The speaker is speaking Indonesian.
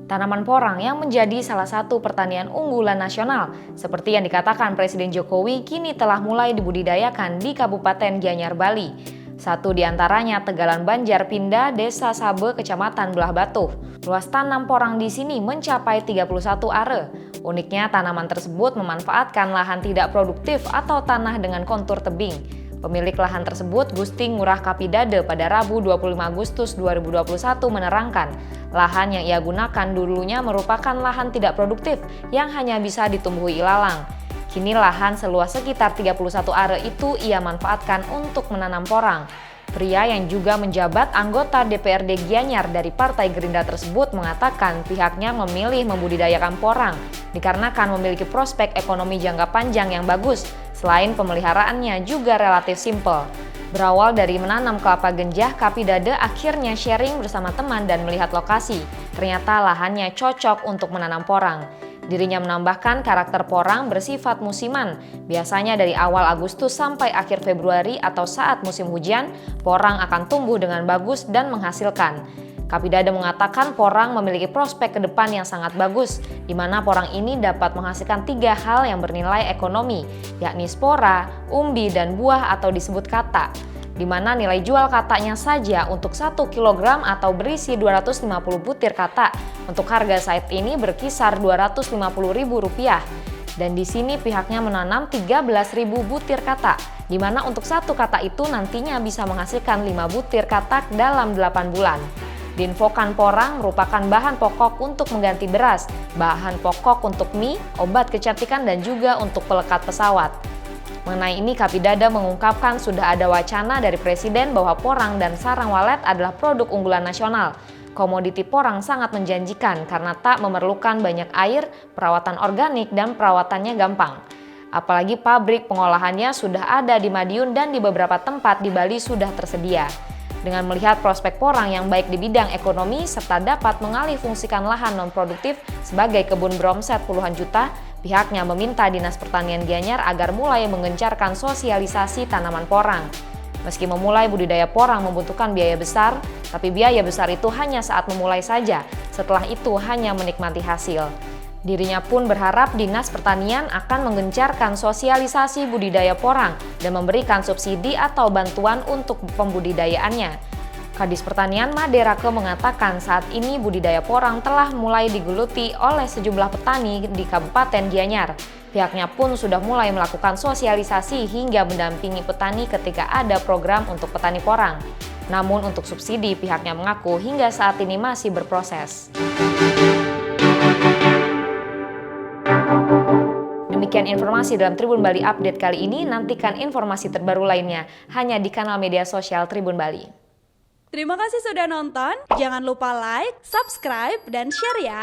Tanaman porang yang menjadi salah satu pertanian unggulan nasional, seperti yang dikatakan Presiden Jokowi, kini telah mulai dibudidayakan di Kabupaten Gianyar, Bali. Satu di antaranya Tegalan Banjar Pindah, Desa Sabe, Kecamatan Belah Batuh. Luas tanam porang di sini mencapai 31 are. Uniknya, tanaman tersebut memanfaatkan lahan tidak produktif atau tanah dengan kontur tebing. Pemilik lahan tersebut, Gusti Ngurah Kapidade, pada Rabu 25 Agustus 2021 menerangkan, lahan yang ia gunakan dulunya merupakan lahan tidak produktif yang hanya bisa ditumbuhi ilalang. Kini lahan seluas sekitar 31 are itu ia manfaatkan untuk menanam porang. Pria yang juga menjabat anggota DPRD Gianyar dari Partai Gerindra tersebut mengatakan pihaknya memilih membudidayakan porang dikarenakan memiliki prospek ekonomi jangka panjang yang bagus. Selain pemeliharaannya juga relatif simpel. Berawal dari menanam kelapa genjah, Kapidade akhirnya sharing bersama teman dan melihat lokasi. Ternyata lahannya cocok untuk menanam porang. Dirinya menambahkan karakter porang bersifat musiman. Biasanya dari awal Agustus sampai akhir Februari atau saat musim hujan, porang akan tumbuh dengan bagus dan menghasilkan. Kapidade mengatakan porang memiliki prospek ke depan yang sangat bagus, di mana porang ini dapat menghasilkan 3 hal yang bernilai ekonomi, yakni spora, umbi, dan buah atau disebut kata, di mana nilai jual katanya saja untuk 1 kg atau berisi 250 butir kata, untuk harga saat ini berkisar Rp250.000. Dan di sini pihaknya menanam 13.000 butir katak, di mana untuk 1 katak itu nantinya bisa menghasilkan 5 butir katak dalam 8 bulan. Diinfokan porang merupakan bahan pokok untuk mengganti beras, bahan pokok untuk mie, obat kecantikan, dan juga untuk pelekat pesawat. Mengenai ini, Kapidade mengungkapkan sudah ada wacana dari Presiden bahwa porang dan sarang walet adalah produk unggulan nasional. Komoditi porang sangat menjanjikan karena tak memerlukan banyak air, perawatan organik, dan perawatannya gampang. Apalagi pabrik pengolahannya sudah ada di Madiun dan di beberapa tempat di Bali sudah tersedia. Dengan melihat prospek porang yang baik di bidang ekonomi serta dapat mengalihfungsikan lahan non-produktif sebagai kebun beromset puluhan juta, pihaknya meminta Dinas Pertanian Gianyar agar mulai mengencarkan sosialisasi tanaman porang. Meski memulai budidaya porang membutuhkan biaya besar, tapi biaya besar itu hanya saat memulai saja, setelah itu hanya menikmati hasil. Dirinya pun berharap Dinas Pertanian akan menggencarkan sosialisasi budidaya porang dan memberikan subsidi atau bantuan untuk pembudidayaannya. Kadis Pertanian Made Rake mengatakan saat ini budidaya porang telah mulai digeluti oleh sejumlah petani di Kabupaten Gianyar. Pihaknya pun sudah mulai melakukan sosialisasi hingga mendampingi petani ketika ada program untuk petani porang. Namun untuk subsidi pihaknya mengaku hingga saat ini masih berproses. Demikian informasi dalam Tribun Bali Update kali ini. Nantikan informasi terbaru lainnya hanya di kanal media sosial Tribun Bali. Terima kasih sudah nonton. Jangan lupa like, subscribe, dan share ya.